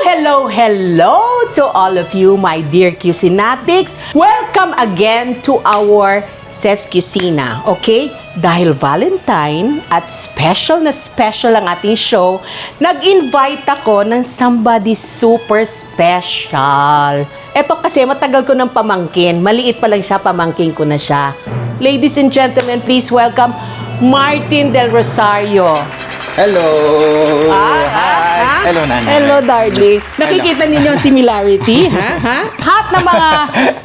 Hello to all of you, my dear Cuisinatics. Welcome again to our Ses Cuisina, okay? Dahil Valentine at special na special ang ating show, nag-invite ako ng somebody super special. Eto kasi matagal ko ng pamangkin. Maliit pa lang siya, pamangkin ko na siya. Ladies and gentlemen, please welcome Martin Del Rosario. Hello! Hi! Hello, Nanay. Hello, darling. Nakikita ninyo ang similarity, ha? Lahat ng mga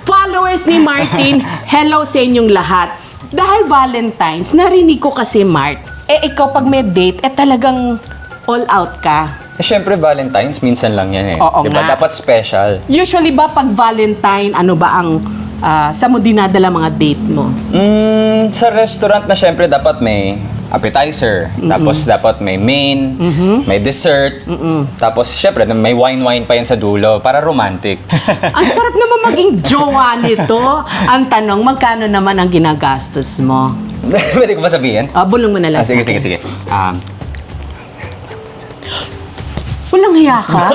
followers ni Martin, hello sa inyong lahat. Dahil Valentine's, narinig ko kasi, Mart, ikaw pag may date, talagang all out ka. Siyempre, Valentine's, minsan lang yan eh. Oo diba? nga. Dapat special. Usually ba pag Valentine, ano ba ang saan mo dinadala mga date mo? Sa restaurant na siyempre, dapat may appetizer. Tapos dapat may main, may dessert. Tapos siyempre, may wine pa yan sa dulo para romantic. Ang sarap naman maging jowa nito. Ang tanong, magkano naman ang ginagastos mo? Pwede ko ba sabihin? Bulong mo na lang. Sige. Walang hiya ka?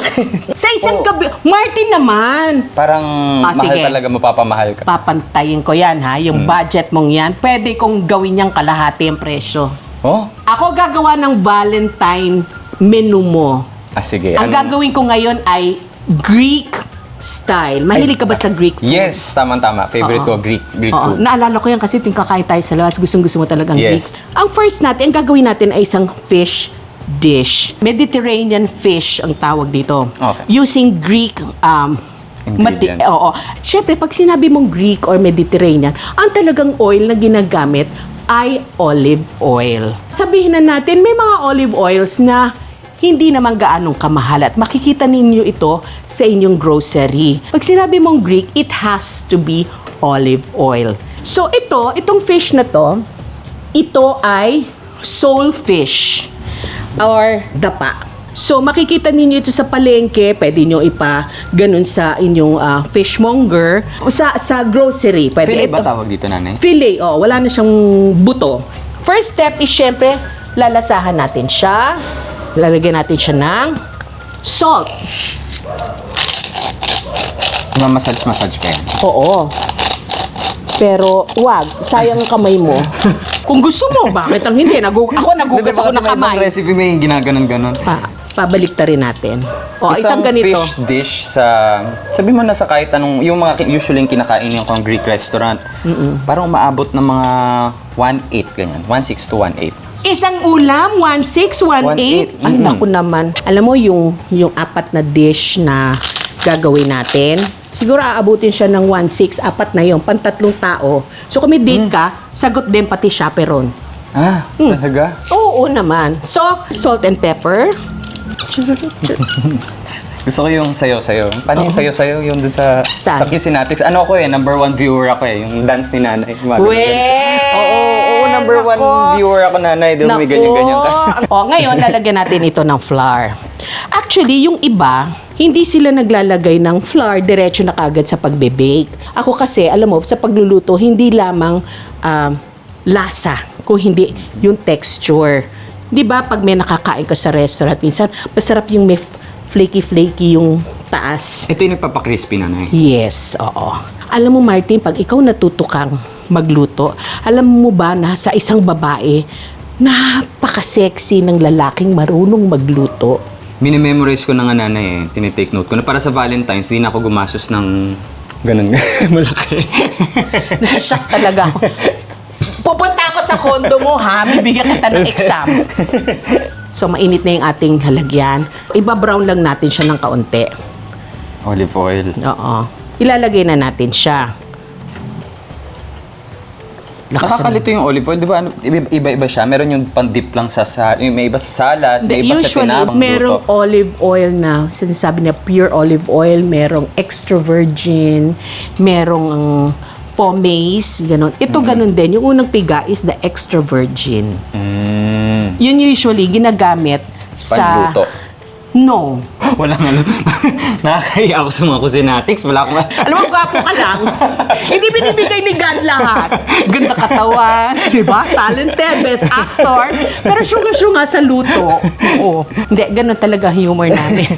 Sa isang gabi, Martin naman. Parang mahal sige. talaga, mapapamahal ka. Papantayin ko yan, ha? Yung budget mong yan, pwede kong gawin niyang kalahati ang presyo. Oh? Ako gagawa ng Valentine menu mo. Sige. Ang gagawin ko ngayon ay Greek style. Mahilig ka ba sa Greek food? Yes, tama. Favorite ko, Greek food. Naalala ko yan kasi kakain tayo sa labas. Gustong-gusto mo talagang Yes. Greek. Ang first natin, ang gagawin natin ay isang fish dish. Mediterranean fish ang tawag dito. Okay. Using Greek Ingredients. Siyempre, pag sinabi mong Greek or Mediterranean, ang talagang oil na ginagamit ay olive oil. Sabihin na natin, may mga olive oils na hindi naman gaanong kamahal at makikita ninyo ito sa inyong grocery. Pag sinabi mong Greek, it has to be olive oil. So itong fish na to, ito ay sole fish or dapa. So makikita ninyo ito sa palengke, pwede nyo ganun sa inyong fishmonger o sa grocery. Pwede Filet ba ito. tawag dito, Nanay? Filet, wala na siyang buto. First step is syempre, lalasahan natin siya. Lalagyan natin siya ng salt. Massage pa yan. Oo. Pero wag, sayang ang kamay mo. Kung gusto mo, bakit ang hindi? Ako nagugas ako ng kamay. Ibang recipe may ginaganon-ganon. Pabalik rin natin. Isang Isang ganito. fish dish sa... Sabi mo na sa kahit anong... Yung mga usually yung kinakain yung Greek restaurant. Parang umaabot ng mga 1.8 ganyan. 1.6 to 1.8. Isang ulam, 1.6, 1.8. Ay, naku naman. Alam mo, yung apat na dish na gagawin natin, siguro aabutin siya ng 1.6, apat na yun, pantatlong tao. So kung may date ka, sagot din pati chaperon. Talaga? Oo naman. So, salt and pepper. Gusto ko yung sayo-sayo. Paano yung sayo-sayo? Yung dun sa Cuisinatics. Ano ako number 1 viewer ako yung dance ni Nanay. Oo, number 1 viewer ako, Nanay. Doon may ganyan-ganyan ka. Ngayon, lalagyan natin ito ng flour. Actually, yung iba, hindi sila naglalagay ng flour diretso na kagad sa pagbe-bake. Ako kasi, alam mo, sa pagluluto, hindi lamang lasa, kung hindi yung texture. Di ba, pag may nakakain ka sa restaurant, minsan, masarap yung may flaky-flaky yung taas. Ito yung nagpapakrispy, Nanay. Yes, oo. Alam mo, Martin, pag ikaw natuto kang magluto, alam mo ba na sa isang babae, napaka-sexy ng lalaking marunong magluto? Minememorize ko na nga, Nanay tinitake note ko na para sa Valentine's, di na ako gumasos ng ganun malaki. Nasashock talaga ako. Pupunta ako sa condo mo, ha? Bibigyan kita ng exam. So, mainit na yung ating lalagyan. Iba-brown lang natin siya ng kaunti. Olive oil. Oo. Ilalagay na natin siya. Nakakalito yung olive oil, di ba? Iba-iba siya. Meron yung pandip lang may iba sa salad, may iba sa tinapang merong olive oil na sinasabi niya pure olive oil, merong extra virgin, merong pomace, ganun. Ito ganun din. Yung unang piga is the extra virgin. Yun usually ginagamit sa panluto. No. Walang ano. Nakakahiya ako sa mga kusinatics. Wala akong... Alam mo, gwapo ka lang. Hindi binibigay ni God lahat. Ganda katawan, di ba? Talented, best actor. Pero syunga-syunga sa luto. Oo. Hindi, ganun talaga humor namin.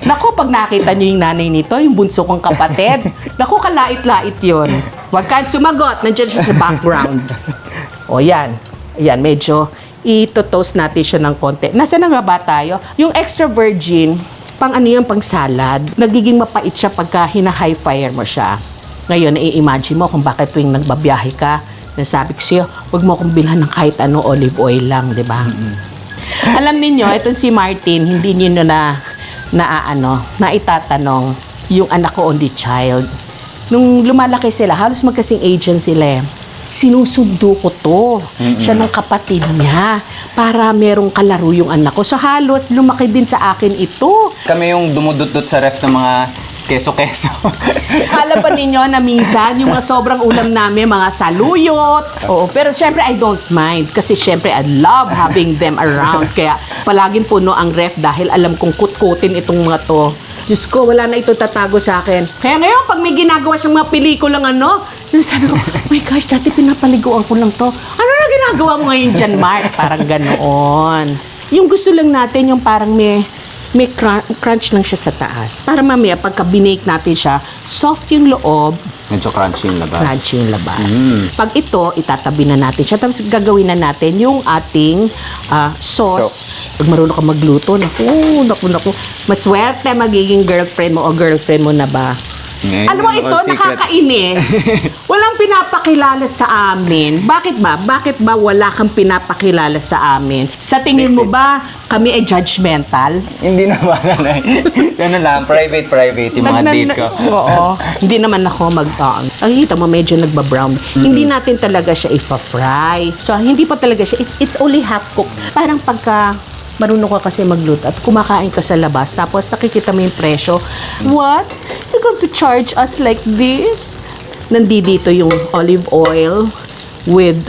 Naku, pag nakita niyo yung nanay nito, yung bunso kong kapatid, naku, kalait-lait yun. Huwag kang sumagot. Nandiyan siya sa background. O, yan. Yan, medyo ito-toast natin siya ng konti. Nasaan na nga ba tayo? Yung extra virgin, pang ano yung pang salad, nagiging mapait siya pagka hina-high fire mo siya. Ngayon, i-imagine mo kung bakit tuwing nagbabiyahe ka, nasabi ko sa'yo, huwag mo akong bilhan ng kahit ano, olive oil lang, di ba? Alam niyo, itong si Martin, hindi niyo na itatanong yung anak ko only child. Nung lumalaki sila, halos magkasing agent sila eh. Sinusundo ko to. Siya ng kapatid niya para merong kalaro yung anak ko. So halos lumaki din sa akin ito. Kami yung dumudot-dot sa ref ng mga keso-keso. Alam pa ninyo na minsan yung mga sobrang ulam namin, mga saluyot. Oo, pero syempre I don't mind kasi syempre I love having them around. Kaya palaging puno ang ref dahil alam kong kutkutin itong mga to. Diyos ko, wala na ito tatago sa akin. Kaya ngayon, pag may ginagawa siyang mga pelikulang sabi ko, oh my gosh, dati pinapaliguan ko lang to. Ano na ginagawa mo ngayon dyan, Mark? Parang ganoon. Yung gusto lang natin, yung parang may crunch lang siya sa taas. Para mamaya, pagka binake natin siya, soft yung loob, Medyo crunchy yung labas. crunchy yung labas. Pag ito, itatabi na natin siya. Tapos gagawin na natin yung ating sauce. Pag marunong ka magluto, naku. Maswerte magiging girlfriend mo o girlfriend mo na ba? Ngayon, Alam mo ito, nakakainis. Walang pinapakilala sa amin. Bakit ba? Bakit ba wala kang pinapakilala sa amin? Sa tingin mo ba kami ay judgmental? Hindi naman, nanay. Ganun lang, private yung mga date ko. Oo. Hindi naman ako nakikita mo, medyo nagba-brown. Hindi natin talaga siya ipa-fry. So, hindi pa talaga siya. It's only half cooked. Parang pagka marunong ka kasi magluto at kumakain ka sa labas, tapos nakikita mo yung presyo. What? You're going to charge us like this? Nandito yung olive oil with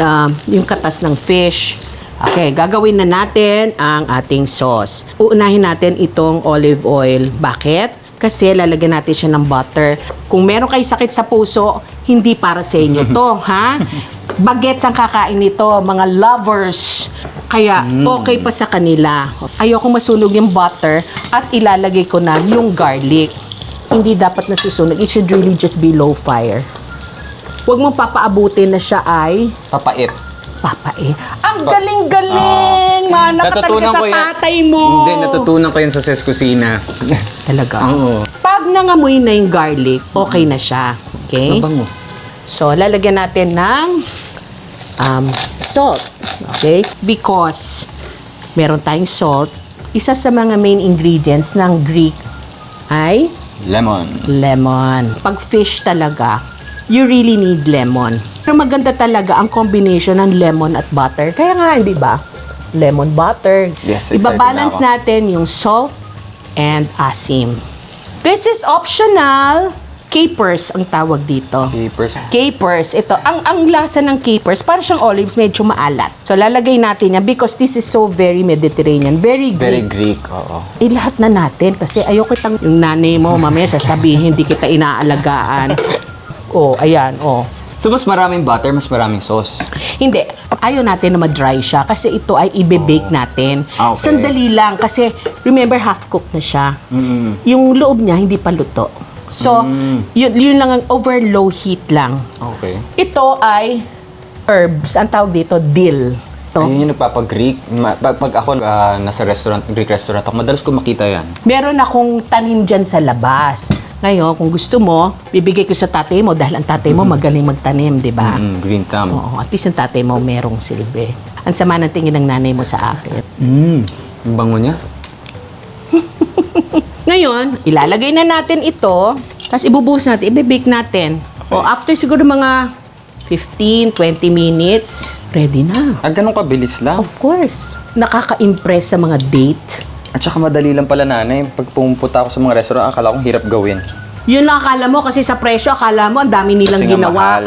yung katas ng fish. Okay, gagawin na natin ang ating sauce. Uunahin natin itong olive oil. Bakit? Kasi lalagyan natin siya ng butter. Kung meron kayo sakit sa puso, hindi para sa inyo to, ha? Bagets ang kakain nito, mga lovers. Kaya okay pa sa kanila. Ayoko masunog yung butter at ilalagay ko na yung garlic. Hindi dapat nasusunog. It should really just be low fire. Huwag mong papaabutin na siya ay Papait. papait. Ang galing-galing! Mana ka talaga sa tatay mo. Hindi, natutunan ko yun sa Ses Kusina. Talaga? Oo. Pag nangamoy na yung garlic, okay na siya. Okay? Mabango. So, lalagyan natin ng salt. Okay? Because meron tayong salt. Isa sa mga main ingredients ng Greek ay lemon. Pag fish talaga, you really need lemon. Pero maganda talaga ang combination ng lemon at butter. Kaya nga, hindi ba? Lemon butter. Yes, excited Ibabalance na ako. natin yung salt and asim. This is optional. Capers ang tawag dito. Capers. Ito, ang lasa ng capers, para siyang olives, medyo maalat. So, lalagay natin yan because this is so very Mediterranean. Very Greek. Very Greek, oo. Lahat na natin kasi ayoko kitang yung nanay mo, mamaya sasabihin, hindi kita inaalagaan. Ayan. So, mas maraming butter, mas maraming sauce. Hindi. Ayaw natin na ma-dry siya kasi ito ay ibe-bake natin. Okay. Sandali lang kasi remember half-cooked na siya. Yung loob niya hindi pa luto. So, yun lang ang over low heat lang. Okay. Ito ay herbs. Ang tawag dito, dill. Ito. Ayun yung nagpapag-Greek. Pag ako nasa restaurant, Greek restaurant ako, madalas ko makita yan. Meron akong tanim dyan sa labas. Ngayon, kung gusto mo, bibigay ko sa tatay mo dahil ang tatay mo magaling magtanim, di ba? Green thumb. Oo, at least yung tatay mo merong silbi. Ang sama ng tingin ng nanay mo sa akin. Ang bango niya. Ngayon, ilalagay na natin ito, tapos ibubuhos natin, ibibake natin. O after siguro mga 15-20 minutes, ready na. Ganun kabilis lang. Of course. Nakaka-impress sa mga date. At saka madali lang pala, nanay. Pag pumunta ako sa mga restaurant, akala kong hirap gawin. Yun lang akala mo kasi sa presyo, akala mo ang dami nilang Kasi nga ginawa. mahal.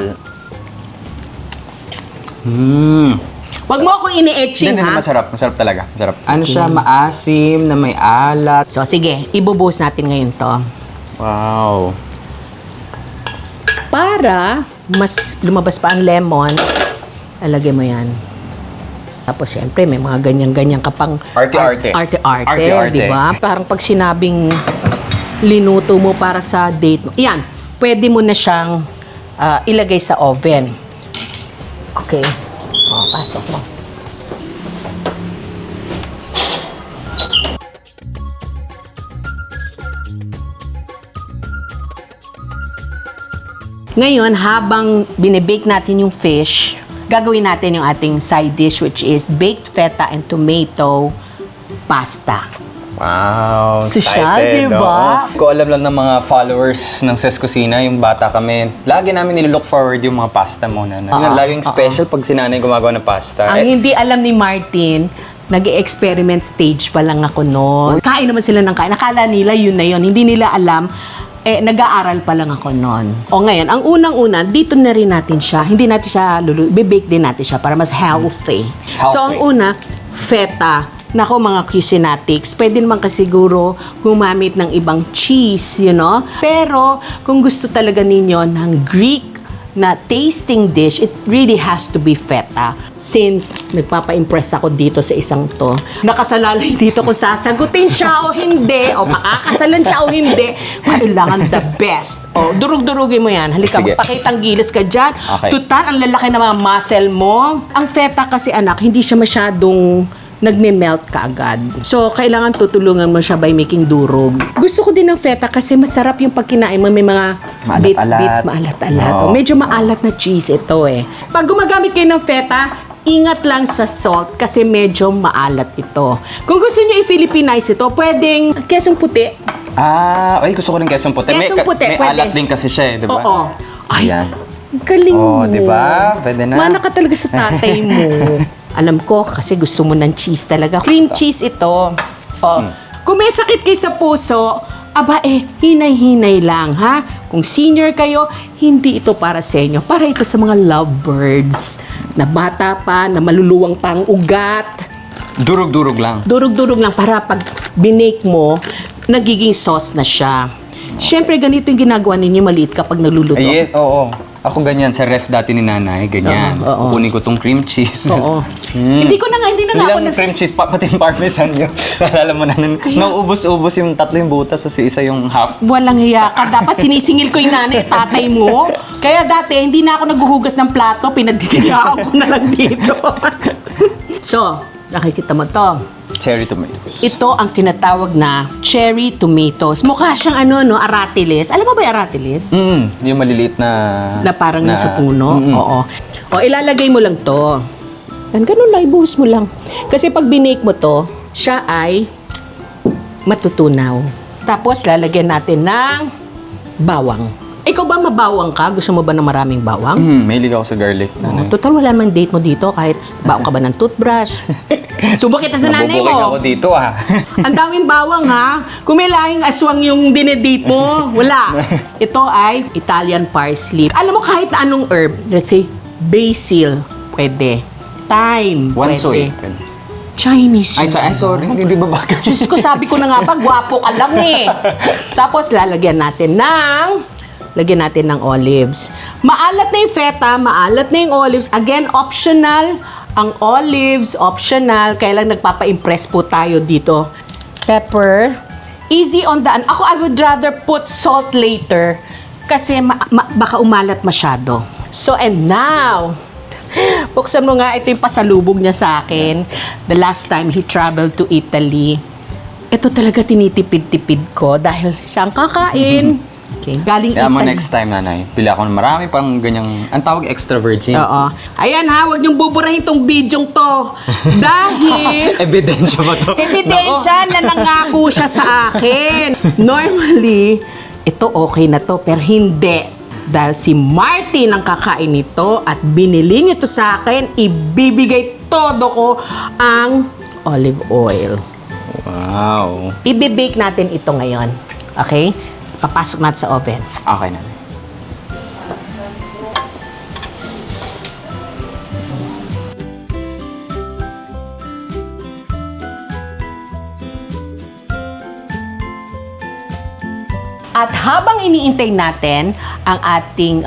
Wag mo akong ini-etching, Hindi, ha? masarap. Masarap talaga. Masarap. Ano siya, maasim, na may alat. So, sige. Ibubuhos natin ngayon to. Wow. Para mas lumabas pa ang lemon, alagay mo yan. Tapos, syempre, may mga ganyan-ganyan ka pang... Arte-arte. Arte-arte, di ba? Parang pag sinabing linuto mo para sa date mo. Yan, pwede mo na siyang ilagay sa oven. Okay. O, pasok mo. Ngayon, habang binibake natin yung fish, gagawin natin yung ating side dish, which is baked feta and tomato pasta. Wow, Social, excited, diba? no? Ko alam lang ng mga followers ng Ses Kusina, yung bata kami, lagi namin nilook forward yung mga pasta mo na. Laging special pag sinanay gumagawa ng pasta. Ang hindi alam ni Martin, nag-experiment stage pa lang ako noon. Kain naman sila ng kain. Nakala nila yun na yun. Hindi nila alam, nag-aaral pa lang ako noon. O ngayon, ang unang-una, dito na rin natin siya. Hindi natin siya bibake din natin siya para mas healthy. So, ang una, feta. Nako mga Cuisinatics, pwede naman kasi siguro gumamit ng ibang cheese, you know? Pero kung gusto talaga ninyo ng Greek na tasting dish, it really has to be feta. Since nagpapa-impress ako dito sa isang to, nakasalalay dito kung sasagutin siya o hindi, o makakasalan siya o hindi, kailangan the best. O, durug-durugin mo yan. Halika, Sige. magpakitang gilis ka dyan. Okay. Tutan, ang lalaki ng mga muscle mo. Ang feta kasi anak, hindi siya masyadong nagme-melt ka agad. So, kailangan tutulungan mo siya by making durog. Gusto ko din ng feta kasi masarap yung pagkinain mo. May mga bits-bits, maalat-alat. Oo. Medyo maalat na cheese ito eh. Pag gumagamit kayo ng feta, ingat lang sa salt kasi medyo maalat ito. Kung gusto niyo i-Filipinize ito, pwedeng kesong puti. Ay, gusto ko ng kesong puti. Kesong puti, may pwede. alat din kasi siya, di ba? Oo. Ay, Ayan. galing mo. di ba? Pwede na. Mana ka talaga sa tatay mo. Alam ko, kasi gusto mo ng cheese talaga. Cream cheese ito. Kung may sakit kayo sa puso, aba hinay-hinay lang, ha? Kung senior kayo, hindi ito para sa inyo. Para ito sa mga lovebirds na bata pa, na maluluwang pa ang ugat. Durog-durog lang. Durog-durog lang para pag binake mo, nagiging sauce na siya. Siyempre, ganito yung ginagawa ninyo maliit kapag nagluluto. Ay, oo. Ako ganyan, sa ref dati ni nanay, ganyan. Oo. Kukunin ko tong cream cheese. Oo. Hindi na nga Hindi ako lang cream cheese, pati yung parmesan nyo. Naalala mo na, nauubos-ubos yung tatlo yung butas, kasi isa yung half. Walang hiya ka. Dapat sinisingil ko yung nanay, tatay mo. Kaya dati, hindi na ako naghuhugas ng plato, pinagtitiyaan ko na lang dito. So, nakikita mo to. Cherry tomatoes. Ito ang tinatawag na cherry tomatoes. Mukha siyang aratiles. Alam mo ba yung aratiles? Yung maliliit na... Na parang nasa puno. Oo. O, ilalagay mo lang to. Ganun lang, ibuhos mo lang. Kasi pag binake mo to, siya ay matutunaw. Tapos, lalagyan natin ng bawang. Ikaw ba mabawang ka? Gusto mo ba ng maraming bawang? Mahilig ako sa garlic, nanay. Total, wala namang date mo dito kahit bawang ka ba ng toothbrush. Subok kita sa nanay Nabubuking ako mo. dito, ah. Ang daming bawang, ha? Kung may lahing aswang yung dinedate mo, wala. Ito ay Italian parsley. Alam mo, kahit na anong herb, let's say, basil, pwede. Thyme, One pwede. soy. Chinese. Ay, sorry. Hindi ba bagay? Diyos ko, sabi ko na nga ba, gwapo ka lang eh. Tapos, lalagyan natin ng olives. Maalat na yung feta, maalat na yung olives. Again, optional. Ang olives, optional. Kaya lang nagpapa-impress po tayo dito. Pepper. Easy on the... Ako, I would rather put salt later kasi baka umalat masyado. So, and now, buksan mo nga, ito yung pasalubog niya sa akin. The last time he traveled to Italy. Ito talaga tinitipid-tipid ko dahil siya ang kakain. Okay, galing Kaya mo Italy. next time, nanay. Pili ako ng marami pang ganyang... Ang tawag extra virgin. Oo. Ayan ha, huwag niyong buburahin tong bidyong to. Dahil... Ebidensya ba to? Ebidensya na nangako siya sa akin. Normally, ito okay na to, pero hindi. Dahil si Martin ang kakain nito at binili niya to sa akin, ibibigay todo ko ang olive oil. Wow. Ibibake natin ito ngayon. Okay? Papasok natin sa oven. Okay, nanay. At habang iniintay natin ang ating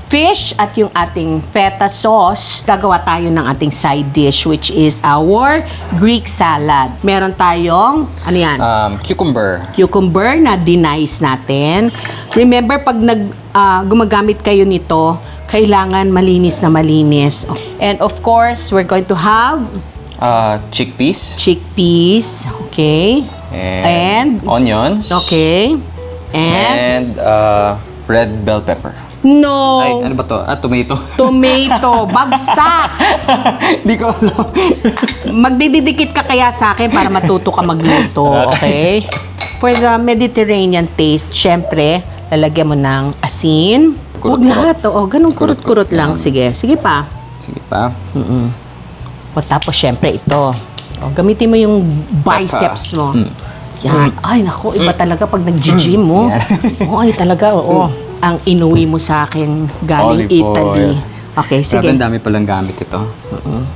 fish at yung ating feta sauce, gagawa tayo ng ating side dish which is our Greek salad. Meron tayong, ano yan? Cucumber. Cucumber na dinice natin. Remember, pag gumagamit kayo nito, kailangan malinis na malinis. And of course, we're going to have Chickpeas. chickpeas, okay? And onions. okay. And Red bell pepper. no. Ay, ano ba to? Tomato. Tomato, bagsak. Di ko alam. Magdidikit ka kaya sa akin para matuto ka magluto, okay? For the Mediterranean taste, syempre, lalagyan mo ng asin. Huwag Kurut-kurut. lahat, oo. Ganun kurut-kurut lang. Sige, sige pa. Sige pa. O tapos, syempre, ito. O, gamitin mo yung biceps mo. Yan. Ay, naku, iba talaga pag nag-gym mo. Oo, ay talaga, oo. Ang inuwi mo sa akin galing Olive Italy. oil. Okay, sige. Grabe, ang dami palang gamit ito.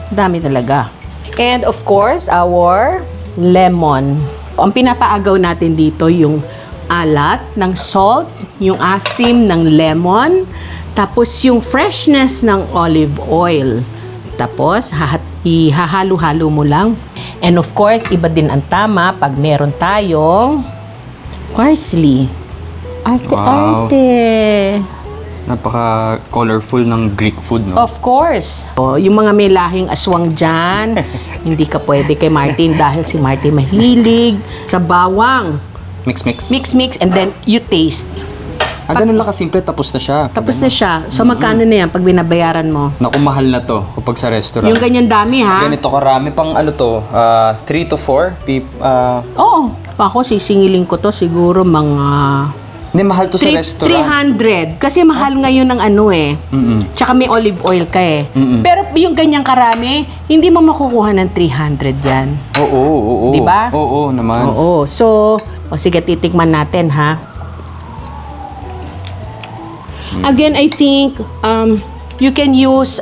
Dami talaga. And of course, our lemon. Ang pinapaagaw natin dito yung alat ng salt, yung asim ng lemon, tapos yung freshness ng olive oil. Tapos, ihahalo-halo mo lang. And of course, iba din ang tama pag meron tayong parsley. Arte-arte. Napaka-colorful ng Greek food, no? Of course. Yung mga may lahing aswang dyan, hindi ka pwede kay Martin dahil si Martin mahilig sa bawang. Mix. Mix, and then you taste. Ganun lang kasimple, tapos na siya. Tapos na siya. So, magkano na yan pag binabayaran mo? Naku, mahal na to kapag sa restaurant. Yung ganyan dami, ha? Ganito karami, pang ano to, 3 to 4 Oo. Ako, sisingilin ko to siguro mga... Hindi, mahal to sa restaurant. 300. Kasi mahal ngayon ng ano eh. Tsaka may olive oil ka eh. Pero yung ganyang karami, hindi mo makukuha ng 300 yan. Oo. Diba? Oo naman. Oo. So, sige, titikman natin, ha? Again, I think you can use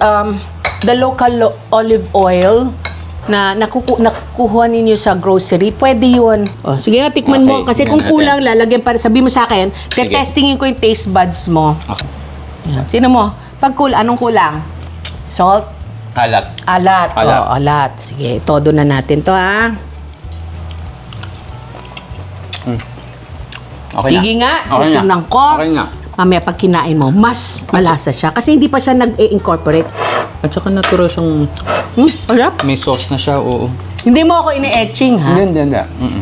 the local olive oil na nakukuha ninyo sa grocery. Pwede yun. O, sige nga, tikman mo. Okay, Kasi tingnan kung kulang, lalagyan para sabi mo sa akin, testingin ko yung taste buds mo. Okay. Yan. Sino mo? Pag anong kulang? Salt? Alat. Alat. Alat. O, alat. Sige, todo na natin to, ha? Okay Sige na. nga, Okay na. tingnan ko. Okay nga. Mamaya pag kinain mo, mas malasa siya. Kasi hindi pa siya nag-incorporate. At saka natural siyang Sarap. may sauce na siya, oo. Hindi mo ako ini-etching, ha? Hindi.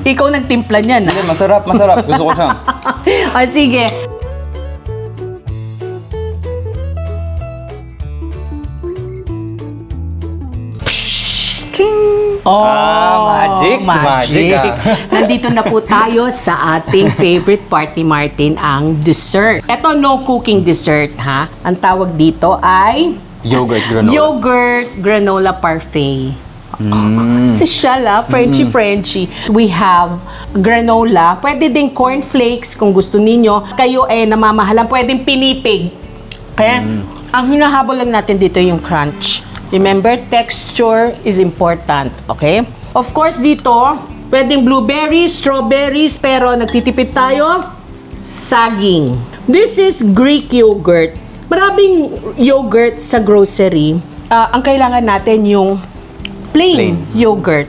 Ikaw nagtimpla niyan, ha? Hindi, masarap. Gusto ko siya. O, sige. Oh, magic ah. Nandito na po tayo sa ating favorite part ni Martin, ang dessert. Ito, no cooking dessert, ha? Ang tawag dito ay Yogurt granola. yogurt granola parfait. Social, Frenchy. We have granola. Pwede din cornflakes kung gusto ninyo. Kayo namamahalan. Pwedeng pinipig. Okay? Ang hinahabol lang natin dito yung crunch. Remember, texture is important. Okay? Of course, dito, pwedeng blueberries, strawberries, pero nagtitipid tayo, saging. This is Greek yogurt. Maraming yogurt sa grocery. Ang kailangan natin yung plain yogurt.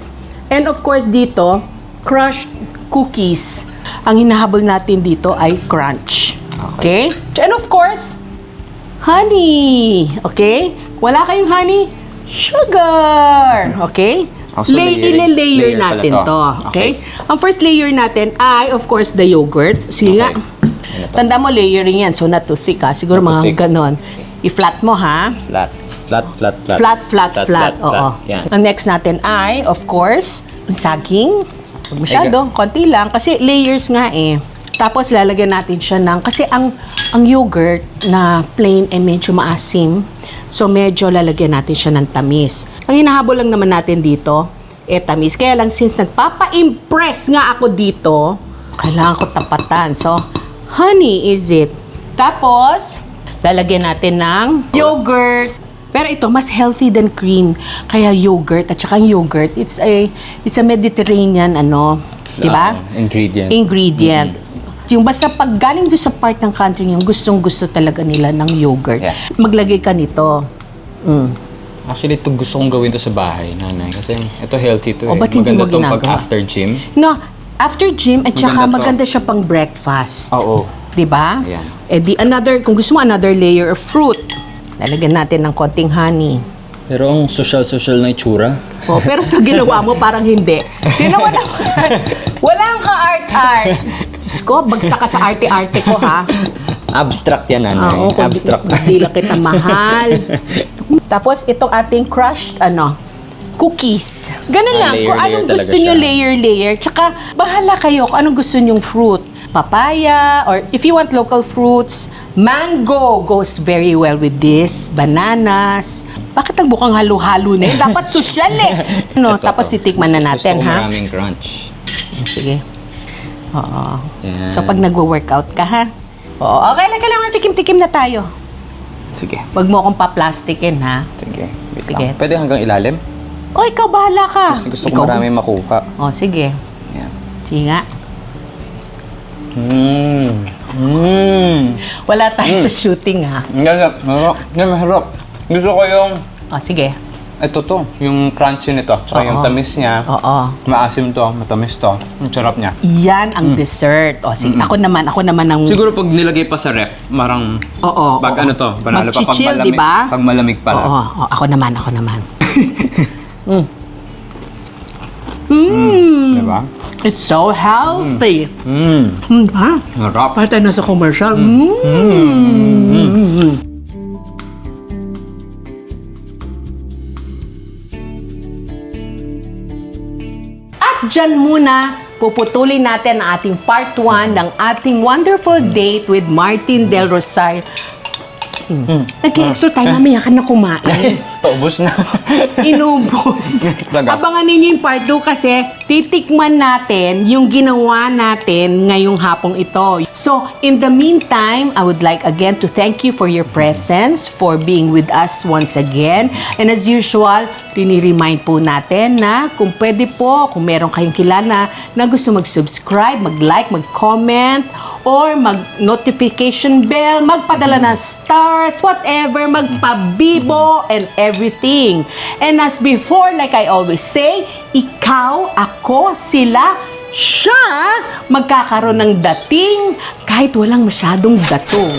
And of course, dito, crushed cookies. Ang hinahabol natin dito ay crunch. Okay? And of course, honey. Okay? Wala kayong honey? Sugar. Okay? Also, Layer layer natin pala to. to. Okay? Ang first layer natin ay, of course, the yogurt. Sige nga. Tanda mo, layering yan. So, not too thick, ha? Siguro Not too mga thick. ganon. I-flat mo, ha? Flat. Oo. Yan. Ang next natin ay, of course, saging. Huwag masyado, konti lang. Kasi layers nga eh. Tapos lalagyan natin siya ng, kasi ang yogurt na plain ay medyo maasim. So medyo lalagyan natin siya ng tamis. Ang hinahabol lang naman natin dito, tamis. Kaya lang since nagpapa-impress nga ako dito, kailangan ko tapatan. So, honey is it. Tapos, lalagyan natin ng yogurt. Pero ito, mas healthy than cream. Kaya yogurt, at saka yogurt, it's a Mediterranean, di ba? Ingredient. Ingredient. Yung basta pag galing doon sa part ng country, yung gustong-gusto talaga nila ng yogurt. Yeah. Maglagay ka nito. Actually, ito gusto kong gawin to sa bahay, nanay. Kasi ito healthy to O, ba't hindi mo Maganda tong pag ginagawa? after gym. No, after gym, at saka Maganda to. maganda siya pang breakfast. Oo. Diba? Ayan. Eh di kung gusto mo another layer of fruit, lalagyan natin ng konting honey. Pero ang social-social na itsura. Oh, pero sa ginawa mo, parang hindi. Ginawa na walang ka-art-art. Diyos ko, bagsak ka sa arte-arte ko, ha? Abstract yan, nanay. Oo, kung Abstract. di lang kita mahal. Tapos, itong ating crushed, cookies. Ganun lang. Layer, Kung layer anong talaga gusto nyo, siya. layer. Tsaka, bahala kayo kung anong gusto nyong fruit. Papaya, or if you want local fruits, mango goes very well with this. Bananas. Bakit ang bukang halo-halo na yun? Dapat sosyal eh. Ito, Tapos ito. titikman na natin, Gusto ko ha? maraming crunch. Sige. Oo. Yan. So, pag nagwo-workout ka, ha? Oo. Okay lang, kailangan tikim-tikim na tayo. Sige. Wag mo akong paplastikin, ha? Sige. Wait Sige. lang. Pwede hanggang ilalim? O, ikaw, bahala ka. Kasi gusto ko marami makuha. O, sige. Yan. Sige nga. Wala tayo sa shooting, ha? Masarap. Masarap. Gusto ko yung... O, sige. Ito to. Yung crunchy nito. Tsaka Oo. yung tamis niya. Oo. Maasim to. Matamis to. Ang sarap niya. Yan ang dessert. O, sige. Ako naman ang... Siguro pag nilagay pa sa ref, marang... Oo. Pag oo. ano to, panalo pa. Pag Mag-chill, malamig, diba? pag malamig pala. Oo. Ako naman. Diba? It's so healthy. Ha? Sarap. Parang tayo nasa commercial. At dyan muna, puputulin natin ang ating part 1 ng ating wonderful date with Martin Del Rosario. Nag-extra tayo, mamaya ka na kumain. Paubos na. Inubos. Talaga? Abangan ninyo yung part 2 kasi titikman natin yung ginawa natin ngayong hapong ito. So, in the meantime, I would like again to thank you for your presence, for being with us once again. And as usual, rini-remind po natin na kung pwede po, kung meron kayong kilala na gusto mag-subscribe, mag-like, mag-comment, or mag-notification bell, magpadala ng stars, whatever, magpabibo, and everything. And as before, like I always say, ikaw, ako, sila, siya, magkakaroon ng dating kahit walang masyadong datong.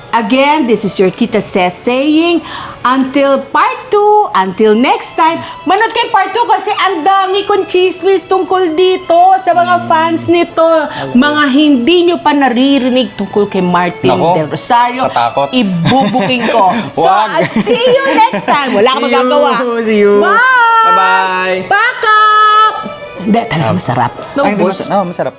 Again, this is your Tita Ses saying, until part 2, until next time, manood kayo part 2 kasi ang dami kong chismis tungkol dito sa mga fans nito. Mga hindi nyo pa naririnig tungkol kay Martin Nako, Del Rosario. katakot. Ibubuking ko. So, Wag. I'll see you next time. Wala kang magagawa. See you. Bye! Bye-bye. Pack up! Hindi, talaga masarap. Ay, hindi Naubos. masarap.